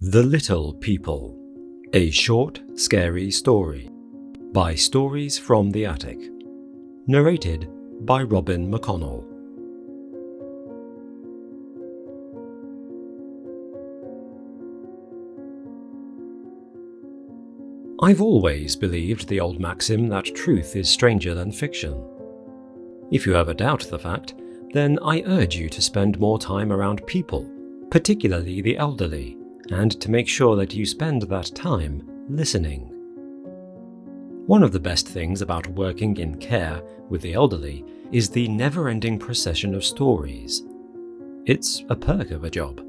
The Little People, a short, scary story by Stories from the Attic. Narrated by Robin McConnell. I've always believed the old maxim that truth is stranger than fiction. If you ever doubt the fact, then I urge you to spend more time around people, particularly the elderly, and to make sure that you spend that time listening. One of the best things about working in care with the elderly is the never-ending procession of stories. It's a perk of a job.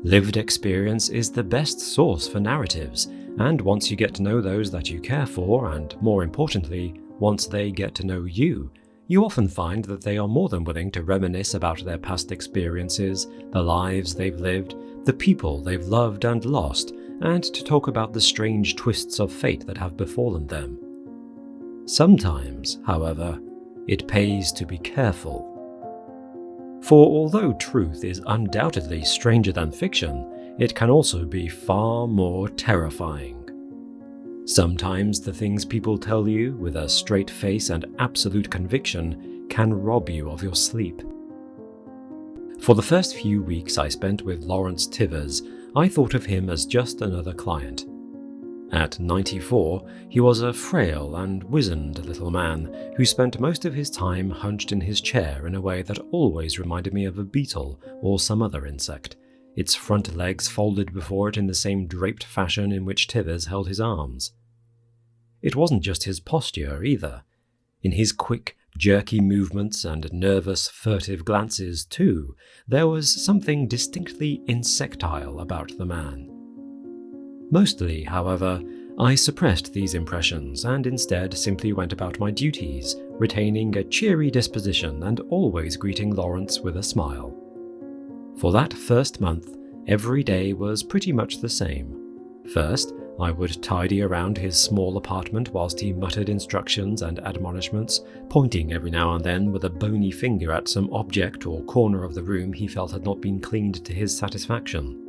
Lived experience is the best source for narratives, and once you get to know those that you care for, and more importantly, once they get to know you, you often find that they are more than willing to reminisce about their past experiences, the lives they've lived, the people they've loved and lost, and to talk about the strange twists of fate that have befallen them. Sometimes, however, it pays to be careful. For although truth is undoubtedly stranger than fiction, it can also be far more terrifying. Sometimes the things people tell you with a straight face and absolute conviction can rob you of your sleep. For the first few weeks I spent with Lawrence Tivers, I thought of him as just another client. At 94, he was a frail and wizened little man who spent most of his time hunched in his chair in a way that always reminded me of a beetle or some other insect, its front legs folded before it in the same draped fashion in which Tivers held his arms. It wasn't just his posture either. In his quick, jerky movements and nervous, furtive glances, too, there was something distinctly insectile about the man. Mostly, however, I suppressed these impressions and instead simply went about my duties, retaining a cheery disposition and always greeting Lawrence with a smile. For that first month, every day was pretty much the same. First, I would tidy around his small apartment whilst he muttered instructions and admonishments, pointing every now and then with a bony finger at some object or corner of the room he felt had not been cleaned to his satisfaction.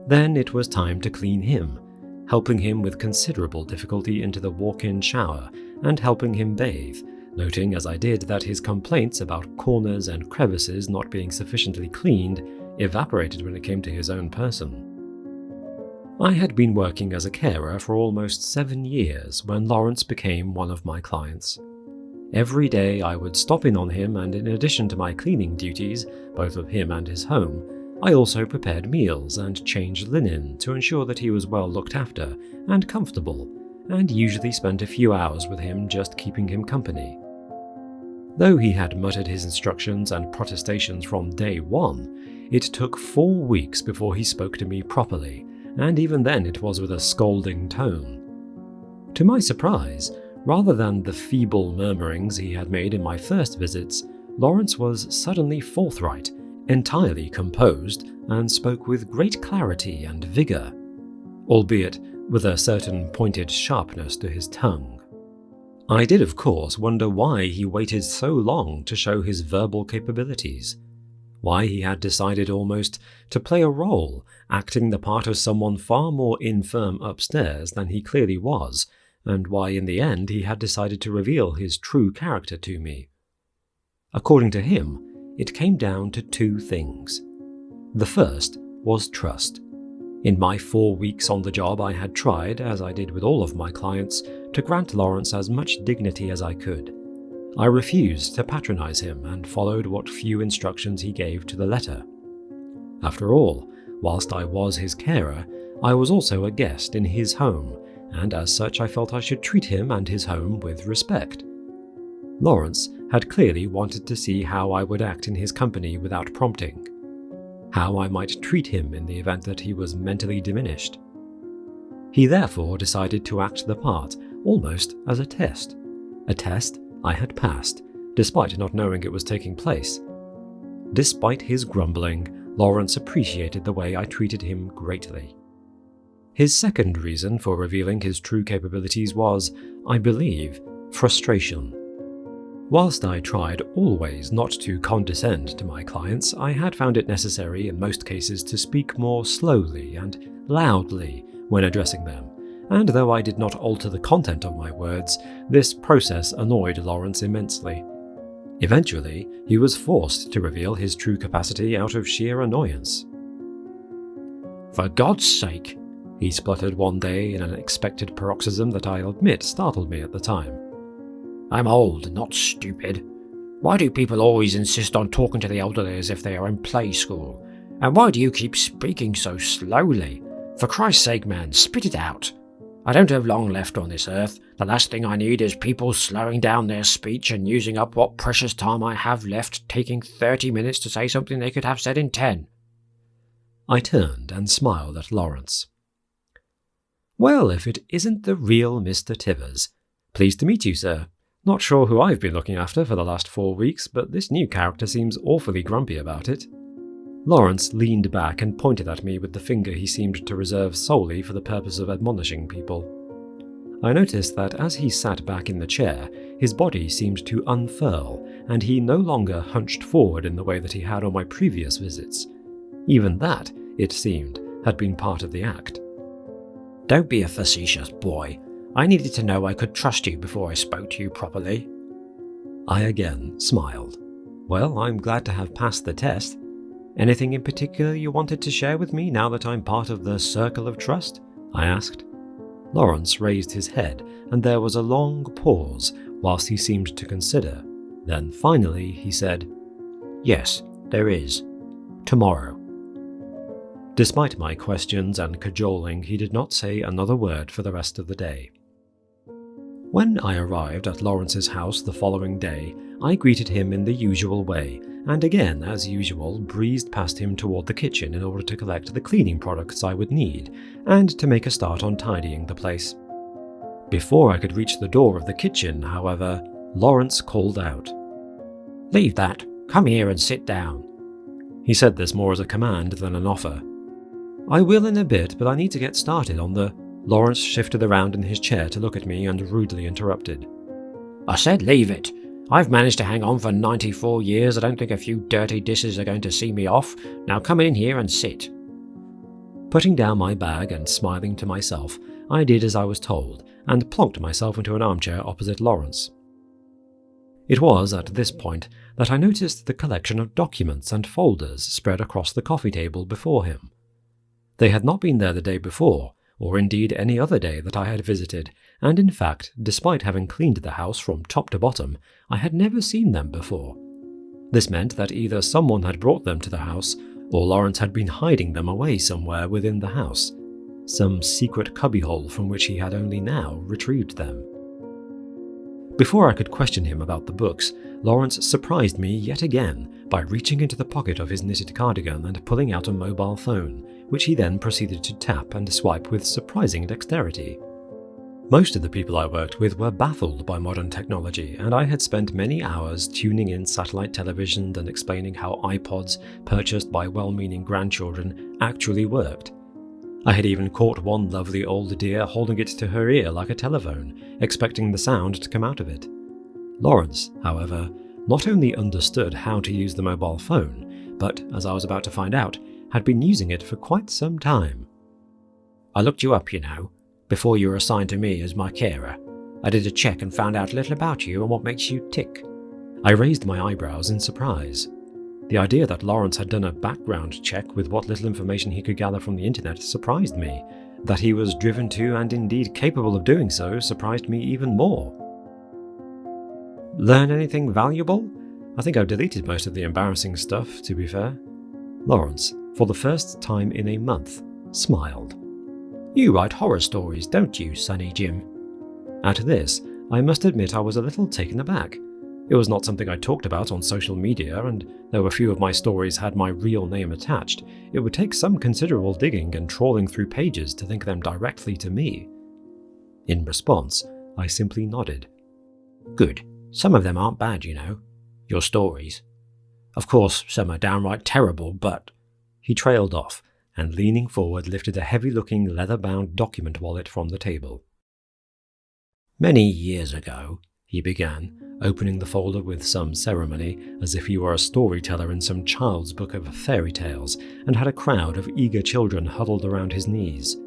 Then it was time to clean him, helping him with considerable difficulty into the walk-in shower and helping him bathe, noting as I did that his complaints about corners and crevices not being sufficiently cleaned evaporated when it came to his own person. I had been working as a carer for almost 7 years when Lawrence became one of my clients. Every day I would stop in on him, and in addition to my cleaning duties, both of him and his home, I also prepared meals and changed linen to ensure that he was well looked after and comfortable, and usually spent a few hours with him just keeping him company. Though he had muttered his instructions and protestations from day one, it took 4 weeks before he spoke to me properly, and even then it was with a scolding tone. To my surprise, rather than the feeble murmurings he had made in my first visits, Lawrence was suddenly forthright, entirely composed, and spoke with great clarity and vigour, albeit with a certain pointed sharpness to his tongue. I did, of course, wonder why he waited so long to show his verbal capabilities, why he had decided almost to play a role, acting the part of someone far more infirm upstairs than he clearly was, and why in the end he had decided to reveal his true character to me. According to him, it came down to 2 things. The first was trust. In my 4 weeks on the job, I had tried, as I did with all of my clients, to grant Lawrence as much dignity as I could. I refused to patronize him and followed what few instructions he gave to the letter. After all, whilst I was his carer, I was also a guest in his home, and as such I felt I should treat him and his home with respect. Lawrence had clearly wanted to see how I would act in his company without prompting, how I might treat him in the event that he was mentally diminished. He therefore decided to act the part almost as a test I had passed, despite not knowing it was taking place. Despite his grumbling, Lawrence appreciated the way I treated him greatly. His second reason for revealing his true capabilities was, I believe, frustration. Whilst I tried always not to condescend to my clients, I had found it necessary in most cases to speak more slowly and loudly when addressing them, and though I did not alter the content of my words, this process annoyed Lawrence immensely. Eventually, he was forced to reveal his true capacity out of sheer annoyance. "For God's sake," he spluttered one day in an unexpected paroxysm that I'll admit startled me at the time. "I'm old, not stupid. Why do people always insist on talking to the elderly as if they are in play school? And why do you keep speaking so slowly? For Christ's sake, man, spit it out. I don't have long left on this earth. The last thing I need is people slowing down their speech and using up what precious time I have left, taking 30 minutes to say something they could have said in 10. I turned and smiled at Lawrence. "Well, if it isn't the real Mr. Tivers. Pleased to meet you, sir. Not sure who I've been looking after for the last 4 weeks, but this new character seems awfully grumpy about it." Lawrence leaned back and pointed at me with the finger he seemed to reserve solely for the purpose of admonishing people. I noticed that as he sat back in the chair, his body seemed to unfurl, and he no longer hunched forward in the way that he had on my previous visits. Even that, it seemed, had been part of the act. "Don't be a facetious boy. I needed to know I could trust you before I spoke to you properly." I again smiled. "Well, I'm glad to have passed the test. Anything in particular you wanted to share with me now that I'm part of the circle of trust?" I asked. Lawrence raised his head, and there was a long pause whilst he seemed to consider. Then finally he said, "Yes, there is. Tomorrow." Despite my questions and cajoling, he did not say another word for the rest of the day. When I arrived at Lawrence's house the following day, I greeted him in the usual way, and again, as usual, breezed past him toward the kitchen in order to collect the cleaning products I would need, and to make a start on tidying the place. Before I could reach the door of the kitchen, however, Lawrence called out, "Leave that. Come here and sit down." He said this more as a command than an offer. "I will in a bit, but I need to get started on the—" Lawrence shifted around in his chair to look at me and rudely interrupted. "I said leave it. I've managed to hang on for 94 years. I don't think a few dirty dishes are going to see me off. Now come in here and sit." Putting down my bag and smiling to myself, I did as I was told, and plonked myself into an armchair opposite Lawrence. It was at this point that I noticed the collection of documents and folders spread across the coffee table before him. They had not been there the day before, or indeed any other day that I had visited, and in fact, despite having cleaned the house from top to bottom, I had never seen them before. This meant that either someone had brought them to the house, or Lawrence had been hiding them away somewhere within the house, some secret cubbyhole from which he had only now retrieved them. Before I could question him about the books, Lawrence surprised me yet again by reaching into the pocket of his knitted cardigan and pulling out a mobile phone, which he then proceeded to tap and swipe with surprising dexterity. Most of the people I worked with were baffled by modern technology, and I had spent many hours tuning in satellite television and explaining how iPods, purchased by well-meaning grandchildren, actually worked. I had even caught one lovely old dear holding it to her ear like a telephone, expecting the sound to come out of it. Lawrence, however, not only understood how to use the mobile phone, but, as I was about to find out, had been using it for quite some time. "I looked you up, you know, before you were assigned to me as my carer. I did a check and found out a little about you and what makes you tick." I raised my eyebrows in surprise. The idea that Lawrence had done a background check with what little information he could gather from the internet surprised me. That he was driven to and indeed capable of doing so surprised me even more. "Learn anything valuable? I think I've deleted most of the embarrassing stuff, to be fair." Lawrence, for the first time in a month, smiled. "You write horror stories, don't you, Sonny Jim?" At this, I must admit I was a little taken aback. It was not something I talked about on social media, and though a few of my stories had my real name attached, it would take some considerable digging and trawling through pages to link them directly to me. In response, I simply nodded. "Good. Some of them aren't bad, you know. Your stories. Of course, some are downright terrible, but—" He trailed off, and leaning forward lifted a heavy-looking leather-bound document wallet from the table. "Many years ago," he began, opening the folder with some ceremony, as if he were a storyteller in some child's book of fairy tales, and had a crowd of eager children huddled around his knees.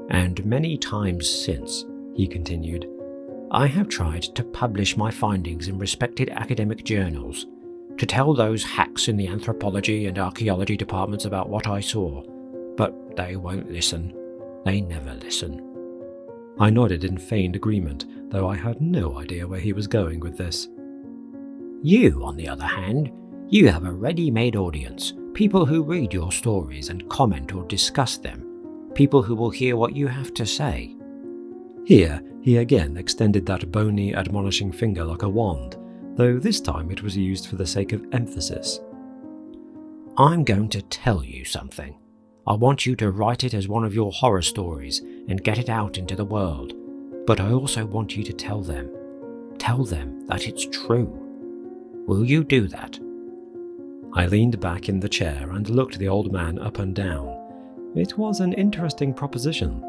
"And many times since," he continued, "I have tried to publish my findings in respected academic journals, to tell those hacks in the anthropology and archaeology departments about what I saw, but they won't listen. They never listen." I nodded in feigned agreement, though I had no idea where he was going with this. "You, on the other hand, you have a ready-made audience, people who read your stories and comment or discuss them, people who will hear what you have to say." Here, he again extended that bony, admonishing finger like a wand, though this time it was used for the sake of emphasis. "I'm going to tell you something. I want you to write it as one of your horror stories and get it out into the world. But I also want you to tell them that it's true. Will you do that?" I leaned back in the chair and looked the old man up and down. It was an interesting proposition.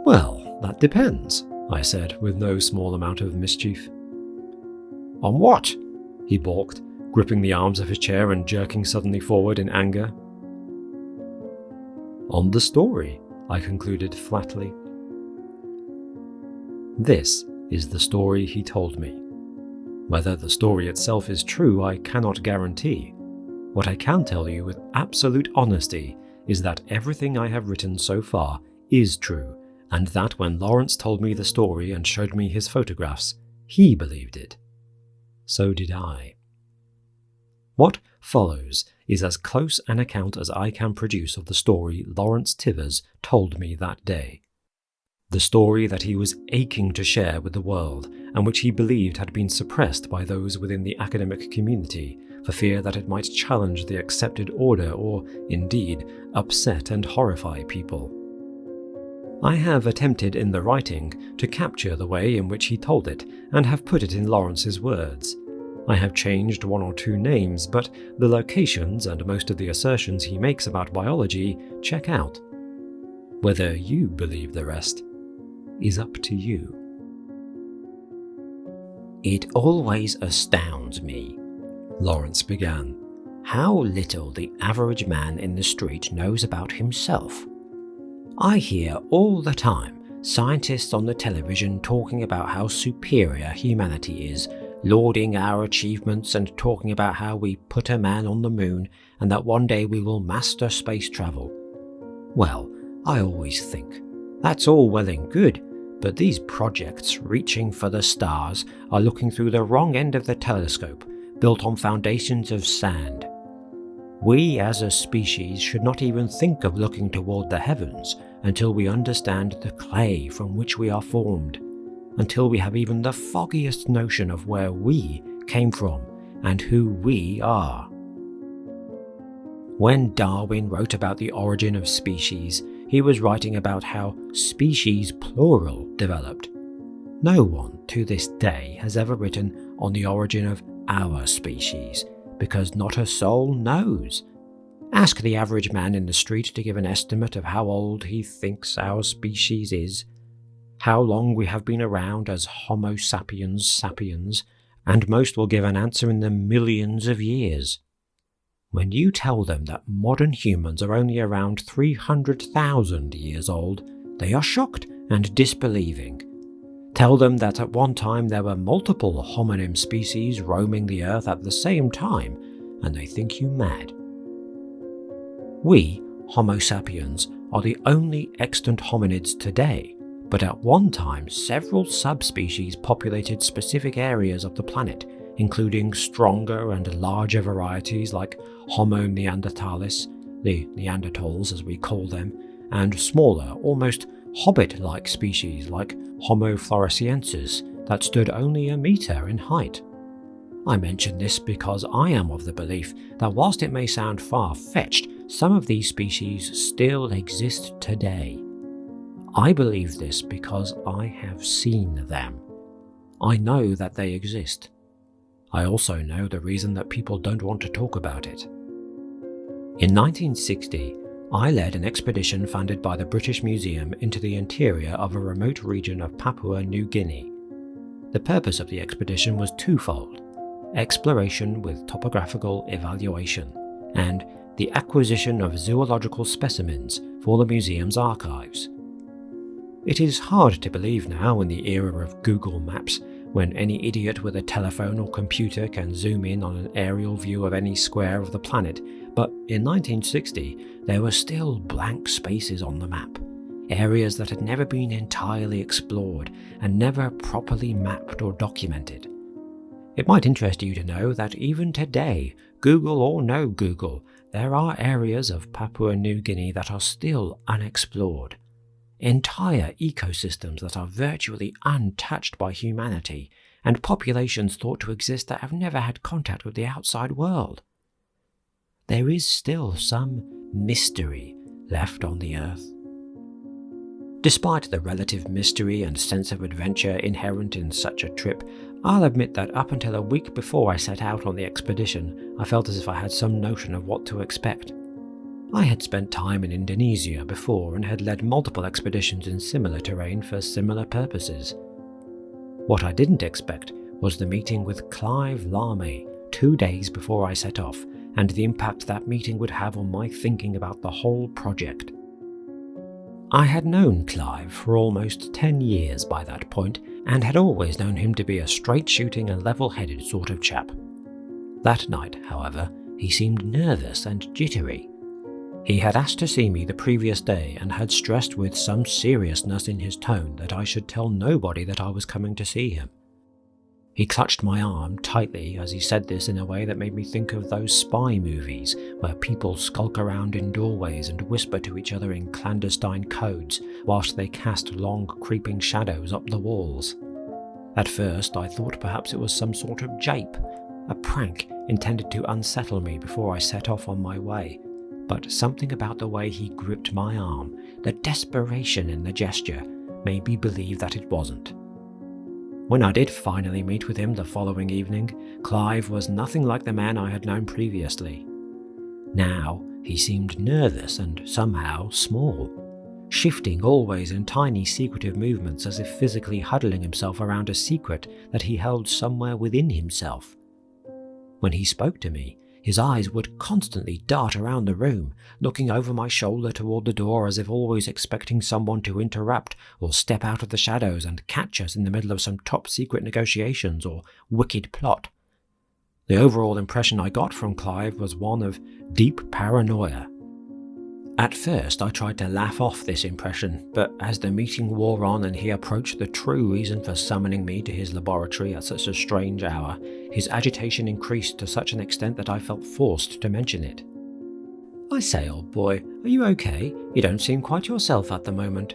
"Well, that depends," I said, with no small amount of mischief. "On what?" he balked, gripping the arms of his chair and jerking suddenly forward in anger. "On the story," I concluded flatly. This is the story he told me. Whether the story itself is true, I cannot guarantee. What I can tell you with absolute honesty is that everything I have written so far is true, and that when Lawrence told me the story and showed me his photographs, he believed it. So did I. What follows is as close an account as I can produce of the story Lawrence Tivers told me that day. The story that he was aching to share with the world, and which he believed had been suppressed by those within the academic community for fear that it might challenge the accepted order or, indeed, upset and horrify people. I have attempted in the writing to capture the way in which he told it, and have put it in Lawrence's words. I have changed one or two names, but the locations and most of the assertions he makes about biology check out. Whether you believe the rest is up to you. "It always astounds me," Lawrence began, "how little the average man in the street knows about himself. I hear all the time scientists on the television talking about how superior humanity is, lauding our achievements and talking about how we put a man on the moon and that one day we will master space travel. Well, I always think, that's all well and good, but these projects reaching for the stars are looking through the wrong end of the telescope, built on foundations of sand. We as a species should not even think of looking toward the heavens until we understand the clay from which we are formed, until we have even the foggiest notion of where we came from and who we are. When Darwin wrote about the origin of species, he was writing about how species plural developed. No one to this day has ever written on the origin of our species, because not a soul knows. Ask the average man in the street to give an estimate of how old he thinks our species is, how long we have been around as Homo sapiens sapiens, and most will give an answer in the millions of years. When you tell them that modern humans are only around 300,000 years old, they are shocked and disbelieving. Tell them that at one time there were multiple hominin species roaming the earth at the same time, and they think you mad. We, Homo sapiens, are the only extant hominids today, but at one time several subspecies populated specific areas of the planet, including stronger and larger varieties like Homo neanderthalis, the Neanderthals as we call them, and smaller, almost hobbit-like species like Homo floresiensis that stood only a metre in height. I mention this because I am of the belief that whilst it may sound far-fetched, some of these species still exist today. I believe this because I have seen them. I know that they exist. I also know the reason that people don't want to talk about it. In 1960, I led an expedition funded by the British Museum into the interior of a remote region of Papua New Guinea. The purpose of the expedition was twofold: exploration with topographical evaluation, and the acquisition of zoological specimens for the museum's archives. It is hard to believe now, in the era of Google Maps, when any idiot with a telephone or computer can zoom in on an aerial view of any square of the planet, but in 1960 there were still blank spaces on the map, areas that had never been entirely explored and never properly mapped or documented. It might interest you to know that even today, Google or no Google, there are areas of Papua New Guinea that are still unexplored. Entire ecosystems that are virtually untouched by humanity, and populations thought to exist that have never had contact with the outside world. There is still some mystery left on the Earth. Despite the relative mystery and sense of adventure inherent in such a trip, I'll admit that up until a week before I set out on the expedition, I felt as if I had some notion of what to expect. I had spent time in Indonesia before and had led multiple expeditions in similar terrain for similar purposes. What I didn't expect was the meeting with Clive Lamy 2 days before I set off, and the impact that meeting would have on my thinking about the whole project. I had known Clive for almost 10 years by that point, and had always known him to be a straight-shooting and level-headed sort of chap. That night, however, he seemed nervous and jittery. He had asked to see me the previous day and had stressed with some seriousness in his tone that I should tell nobody that I was coming to see him. He clutched my arm tightly as he said this in a way that made me think of those spy movies where people skulk around in doorways and whisper to each other in clandestine codes whilst they cast long creeping shadows up the walls. At first I thought perhaps it was some sort of jape, a prank intended to unsettle me before I set off on my way, but something about the way he gripped my arm, the desperation in the gesture, made me believe that it wasn't. When I did finally meet with him the following evening, Clive was nothing like the man I had known previously. Now he seemed nervous and somehow small, shifting always in tiny secretive movements as if physically huddling himself around a secret that he held somewhere within himself. When he spoke to me, his eyes would constantly dart around the room, looking over my shoulder toward the door as if always expecting someone to interrupt or step out of the shadows and catch us in the middle of some top-secret negotiations or wicked plot. The overall impression I got from Clive was one of deep paranoia. At first I tried to laugh off this impression, but as the meeting wore on and he approached the true reason for summoning me to his laboratory at such a strange hour, his agitation increased to such an extent that I felt forced to mention it. "I say, old boy, are you okay? You don't seem quite yourself at the moment."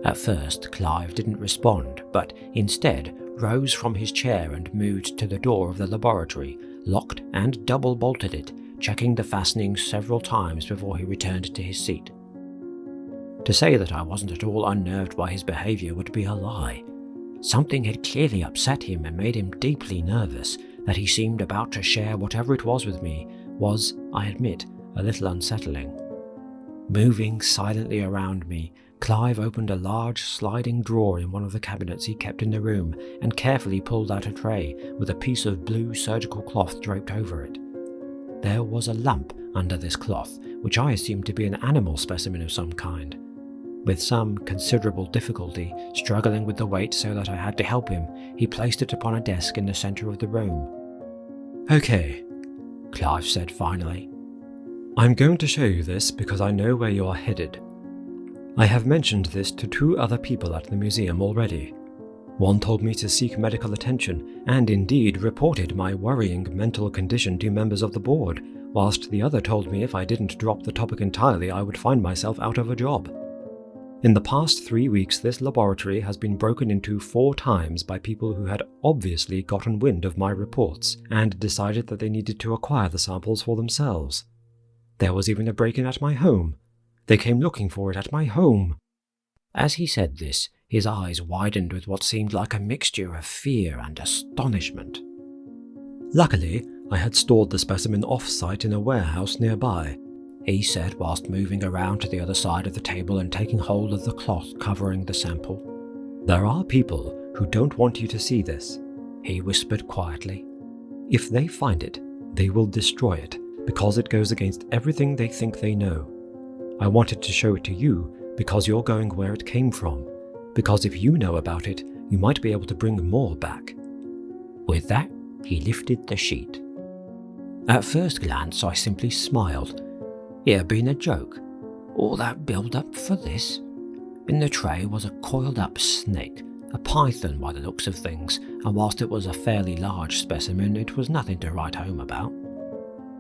At first Clive didn't respond, but instead rose from his chair and moved to the door of the laboratory, locked and double-bolted it, checking the fastenings several times before he returned to his seat. To say that I wasn't at all unnerved by his behaviour would be a lie. Something had clearly upset him and made him deeply nervous. That he seemed about to share whatever it was with me was, I admit, a little unsettling. Moving silently around me, Clive opened a large sliding drawer in one of the cabinets he kept in the room and carefully pulled out a tray with a piece of blue surgical cloth draped over it. There was a lump under this cloth, which I assumed to be an animal specimen of some kind. With some considerable difficulty, struggling with the weight so that I had to help him, he placed it upon a desk in the centre of the room. "Okay," Clive said finally. "I'm going to show you this because I know where you are headed. I have mentioned this to 2 other people at the museum already. One told me to seek medical attention, and indeed reported my worrying mental condition to members of the board, whilst the other told me if I didn't drop the topic entirely I would find myself out of a job. In the past 3 weeks this laboratory has been broken into 4 times by people who had obviously gotten wind of my reports, and decided that they needed to acquire the samples for themselves. There was even a break-in at my home. They came looking for it at my home." As he said this, his eyes widened with what seemed like a mixture of fear and astonishment. "Luckily, I had stored the specimen off-site in a warehouse nearby," he said whilst moving around to the other side of the table and taking hold of the cloth covering the sample. "There are people who don't want you to see this," he whispered quietly. "If they find it, they will destroy it, because it goes against everything they think they know. I wanted to show it to you because you're going where it came from, because if you know about it, you might be able to bring more back." With that, he lifted the sheet. At first glance, I simply smiled. It had been a joke. All that build-up for this? In the tray was a coiled-up snake, a python by the looks of things, and whilst it was a fairly large specimen, it was nothing to write home about.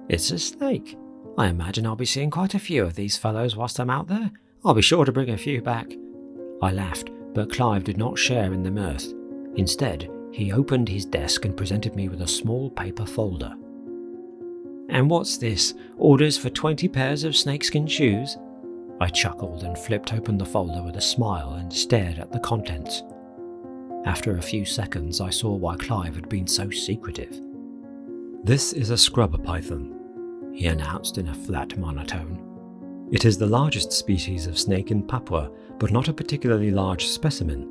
"It's a snake. I imagine I'll be seeing quite a few of these fellows whilst I'm out there. I'll be sure to bring a few back." I laughed, but Clive did not share in the mirth. Instead, he opened his desk and presented me with a small paper folder. "And what's this? Orders for 20 pairs of snakeskin shoes?" I chuckled and flipped open the folder with a smile and stared at the contents. After a few seconds, I saw why Clive had been so secretive. "This is a scrub python," he announced in a flat monotone. "It is the largest species of snake in Papua, but not a particularly large specimen.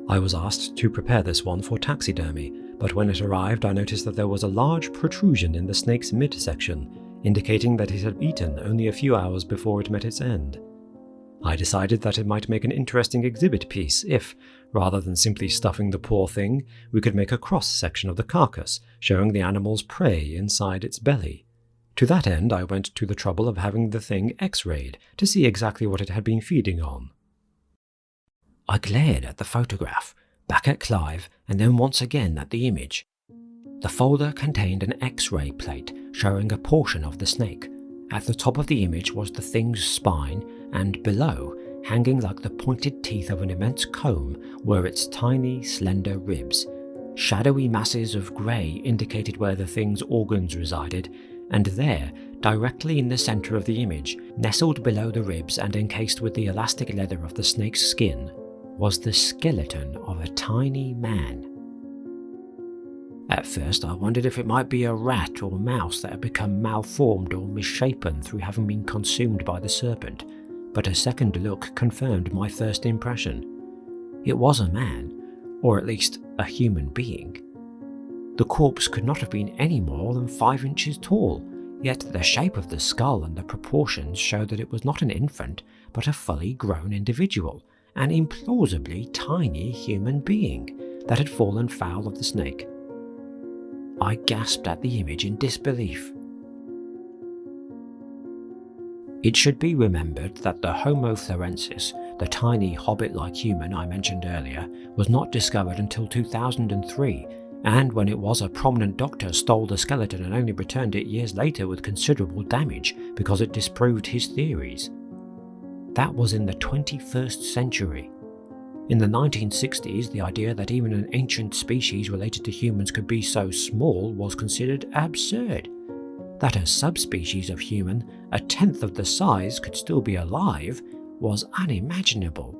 I was asked to prepare this one for taxidermy, but when it arrived I noticed that there was a large protrusion in the snake's midsection, indicating that it had eaten only a few hours before it met its end. I decided that it might make an interesting exhibit piece if, rather than simply stuffing the poor thing, we could make a cross-section of the carcass, showing the animal's prey inside its belly. To that end, I went to the trouble of having the thing X-rayed to see exactly what it had been feeding on." I glared at the photograph, back at Clive, and then once again at the image. The folder contained an X-ray plate showing a portion of the snake. At the top of the image was the thing's spine, and below, hanging like the pointed teeth of an immense comb, were its tiny, slender ribs. Shadowy masses of grey indicated where the thing's organs resided, and there, directly in the centre of the image, nestled below the ribs and encased with the elastic leather of the snake's skin, was the skeleton of a tiny man. At first I wondered if it might be a rat or mouse that had become malformed or misshapen through having been consumed by the serpent, but a second look confirmed my first impression. It was a man, or at least a human being. The corpse could not have been any more than 5 inches tall, yet the shape of the skull and the proportions showed that it was not an infant, but a fully grown individual, an implausibly tiny human being that had fallen foul of the snake. I gasped at the image in disbelief. It should be remembered that the Homo florensis, the tiny hobbit-like human I mentioned earlier, was not discovered until 2003, and when it was, a prominent doctor stole the skeleton and only returned it years later with considerable damage because it disproved his theories. That was in the 21st century. In the 1960s, the idea that even an ancient species related to humans could be so small was considered absurd. That a subspecies of human, a tenth of the size, could still be alive was unimaginable.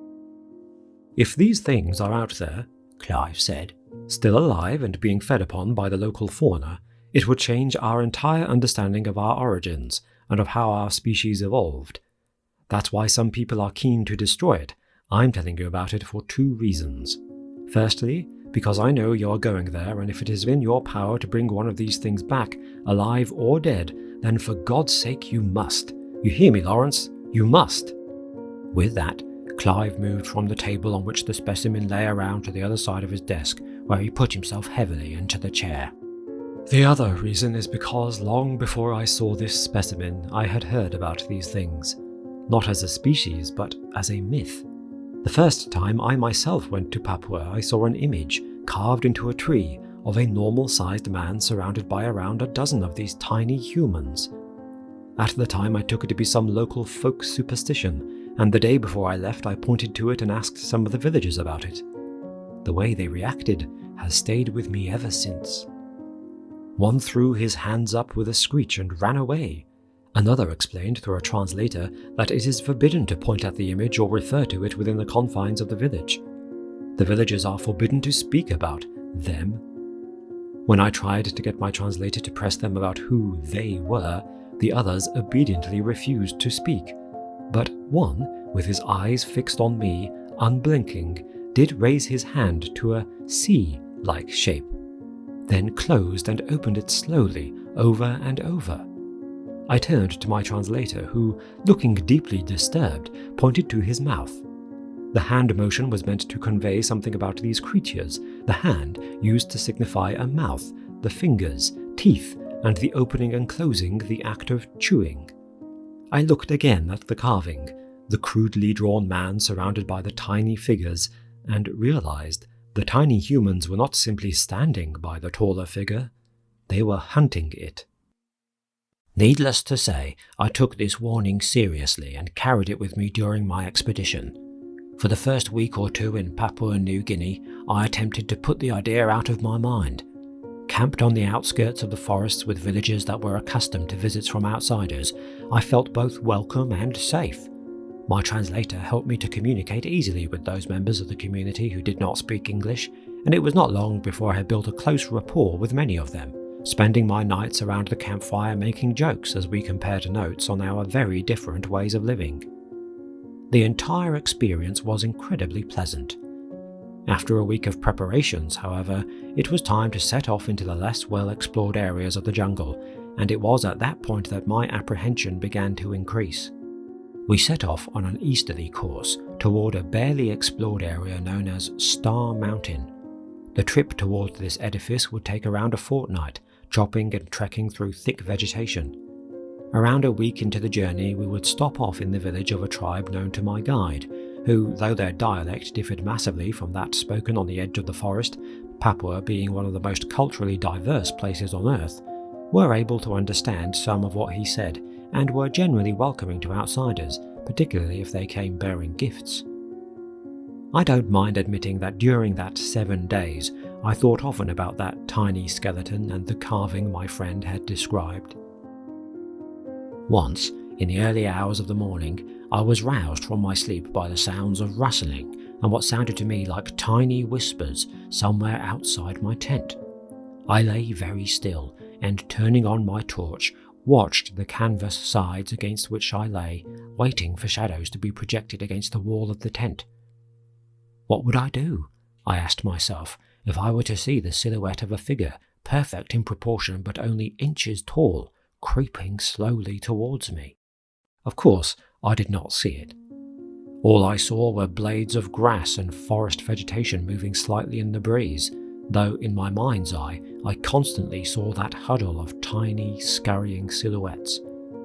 "If these things are out there," Clive said, "still alive and being fed upon by the local fauna, it would change our entire understanding of our origins and of how our species evolved. That's why some people are keen to destroy it. I'm telling you about it for 2 reasons. Firstly, because I know you're going there, and if it is in your power to bring one of these things back, alive or dead, then for God's sake you must. You hear me, Lawrence? You must." With that, Clive moved from the table on which the specimen lay around to the other side of his desk, where he put himself heavily into the chair. "The other reason is because long before I saw this specimen, I had heard about these things. Not as a species, but as a myth. The first time I myself went to Papua, I saw an image carved into a tree of a normal-sized man surrounded by around a dozen of these tiny humans. At the time I took it to be some local folk superstition, and the day before I left I pointed to it and asked some of the villagers about it. The way they reacted has stayed with me ever since. One threw his hands up with a screech and ran away. Another explained through a translator that it is forbidden to point at the image or refer to it within the confines of the village. The villagers are forbidden to speak about them. When I tried to get my translator to press them about who they were, the others obediently refused to speak. But one, with his eyes fixed on me, unblinking, did raise his hand to a C-like shape, then closed and opened it slowly over and over. I turned to my translator, who, looking deeply disturbed, pointed to his mouth. The hand motion was meant to convey something about these creatures, the hand used to signify a mouth, the fingers, teeth, and the opening and closing the act of chewing. I looked again at the carving, the crudely drawn man surrounded by the tiny figures, and realized the tiny humans were not simply standing by the taller figure, they were hunting it. Needless to say, I took this warning seriously and carried it with me during my expedition. For the first week or two in Papua New Guinea, I attempted to put the idea out of my mind. Camped on the outskirts of the forests with villagers that were accustomed to visits from outsiders, I felt both welcome and safe. My translator helped me to communicate easily with those members of the community who did not speak English, and it was not long before I had built a close rapport with many of them, spending my nights around the campfire making jokes as we compared notes on our very different ways of living. The entire experience was incredibly pleasant. After a week of preparations, however, it was time to set off into the less well-explored areas of the jungle, and it was at that point that my apprehension began to increase. We set off on an easterly course toward a barely explored area known as Star Mountain. The trip toward this edifice would take around a fortnight, chopping and trekking through thick vegetation. Around a week into the journey, we would stop off in the village of a tribe known to my guide, who, though their dialect differed massively from that spoken on the edge of the forest, Papua being one of the most culturally diverse places on Earth, were able to understand some of what he said and were generally welcoming to outsiders, particularly if they came bearing gifts. I don't mind admitting that during that 7 days, I thought often about that tiny skeleton and the carving my friend had described. Once, in the early hours of the morning, I was roused from my sleep by the sounds of rustling and what sounded to me like tiny whispers somewhere outside my tent. I lay very still and, turning on my torch, watched the canvas sides against which I lay, waiting for shadows to be projected against the wall of the tent. What would I do, I asked myself, if I were to see the silhouette of a figure, perfect in proportion but only inches tall, creeping slowly towards me? Of course, I did not see it. All I saw were blades of grass and forest vegetation moving slightly in the breeze, though in my mind's eye I constantly saw that huddle of tiny, scurrying silhouettes,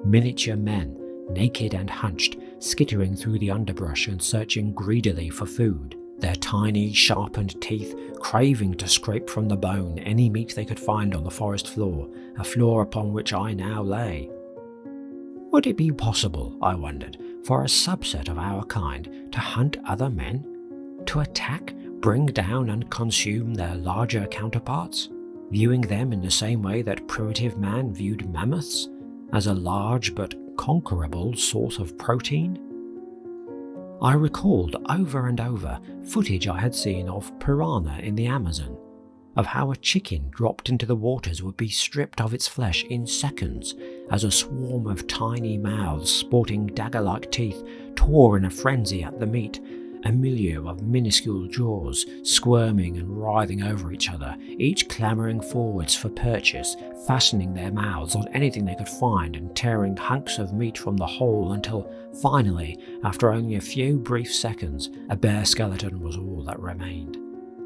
miniature men, naked and hunched, skittering through the underbrush and searching greedily for food, their tiny, sharpened teeth craving to scrape from the bone any meat they could find on the forest floor, a floor upon which I now lay. Would it be possible, I wondered, for a subset of our kind to hunt other men? To attack, bring down and consume their larger counterparts, viewing them in the same way that primitive man viewed mammoths, as a large but conquerable source of protein? I recalled over and over footage I had seen of piranha in the Amazon, of how a chicken dropped into the waters would be stripped of its flesh in seconds as a swarm of tiny mouths sporting dagger-like teeth tore in a frenzy at the meat, a milieu of minuscule jaws squirming and writhing over each other, each clamouring forwards for purchase, fastening their mouths on anything they could find and tearing hunks of meat from the whole until, finally, after only a few brief seconds, a bare skeleton was all that remained.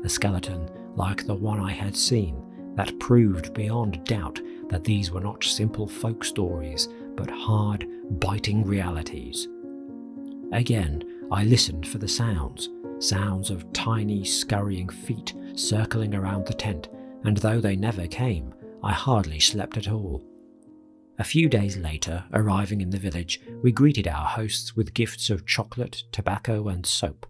A skeleton like the one I had seen, that proved beyond doubt that these were not simple folk stories, but hard, biting realities. Again, I listened for the sounds of tiny, scurrying feet circling around the tent, and though they never came, I hardly slept at all. A few days later, arriving in the village, we greeted our hosts with gifts of chocolate, tobacco, and soap.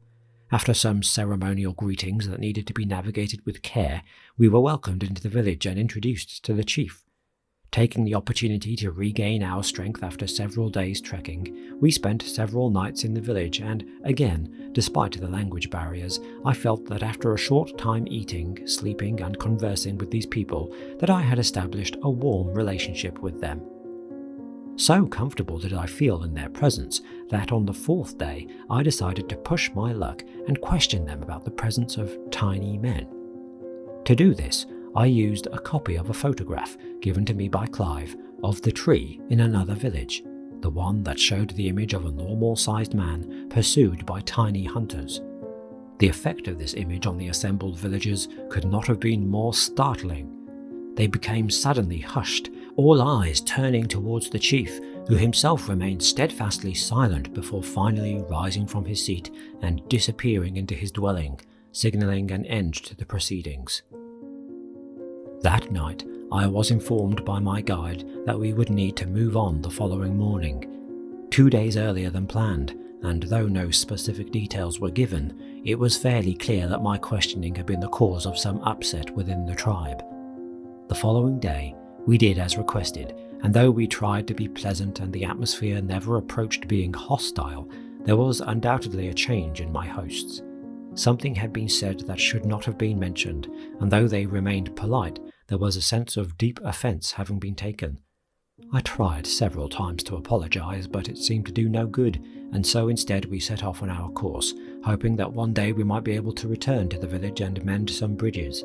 After some ceremonial greetings that needed to be navigated with care, we were welcomed into the village and introduced to the chief. Taking the opportunity to regain our strength after several days trekking, we spent several nights in the village and, again, despite the language barriers, I felt that after a short time eating, sleeping and conversing with these people, that I had established a warm relationship with them. So comfortable did I feel in their presence that on the fourth day I decided to push my luck and question them about the presence of tiny men. To do this, I used a copy of a photograph given to me by Clive of the tree in another village, the one that showed the image of a normal-sized man pursued by tiny hunters. The effect of this image on the assembled villagers could not have been more startling. They became suddenly hushed, all eyes turning towards the chief, who himself remained steadfastly silent before finally rising from his seat and disappearing into his dwelling, signalling an end to the proceedings. That night, I was informed by my guide that we would need to move on the following morning, 2 days earlier than planned, and though no specific details were given, it was fairly clear that my questioning had been the cause of some upset within the tribe. The following day, we did as requested, and though we tried to be pleasant and the atmosphere never approached being hostile, there was undoubtedly a change in my hosts. Something had been said that should not have been mentioned, and though they remained polite, there was a sense of deep offence having been taken. I tried several times to apologise, but it seemed to do no good, and so instead we set off on our course, hoping that one day we might be able to return to the village and mend some bridges.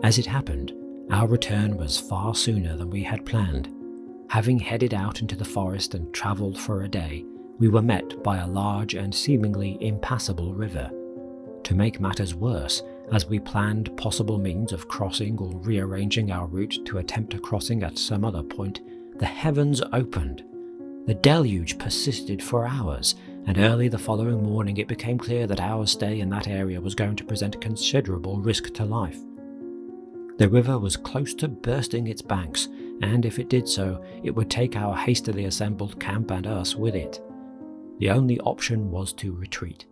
As it happened, our return was far sooner than we had planned. Having headed out into the forest and travelled for a day, we were met by a large and seemingly impassable river. To make matters worse, as we planned possible means of crossing or rearranging our route to attempt a crossing at some other point, the heavens opened. The deluge persisted for hours, and early the following morning it became clear that our stay in that area was going to present considerable risk to life. The river was close to bursting its banks, and if it did so, it would take our hastily assembled camp and us with it. The only option was to retreat.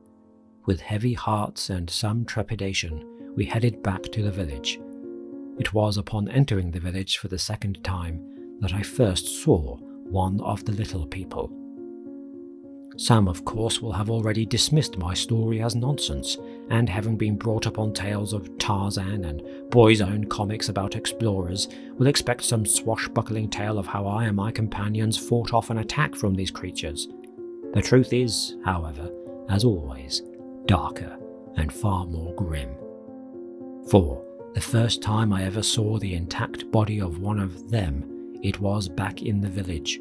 With heavy hearts and some trepidation, we headed back to the village. It was upon entering the village for the second time that I first saw one of the little people. Some, of course, will have already dismissed my story as nonsense, and having been brought up on tales of Tarzan and boys' own comics about explorers, will expect some swashbuckling tale of how I and my companions fought off an attack from these creatures. The truth is, however, as always, darker and far more grim. For the first time I ever saw the intact body of one of them, it was back in the village.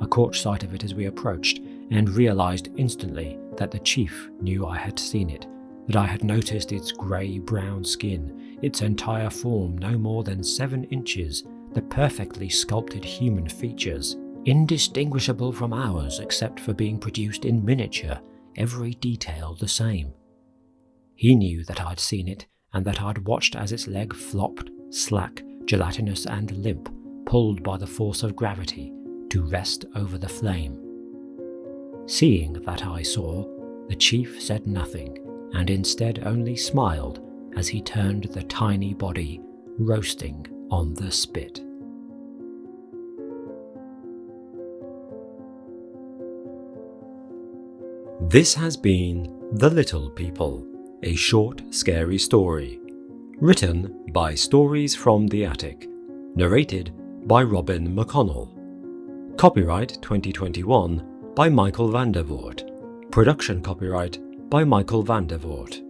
I caught sight of it as we approached, and realized instantly that the chief knew I had seen it, that I had noticed its grey-brown skin, its entire form no more than 7 inches, the perfectly sculpted human features, indistinguishable from ours except for being produced in miniature, every detail the same. He knew that I'd seen it, and that I'd watched as its leg flopped, slack, gelatinous and limp, pulled by the force of gravity, to rest over the flame. Seeing that I saw, the chief said nothing, and instead only smiled as he turned the tiny body roasting on the spit. This has been The Little People, a short, scary story. Written by Stories from the Attic. Narrated by Robin McConnell. Copyright 2021 by Michael van der Voort. Production copyright by Michael van der Voort.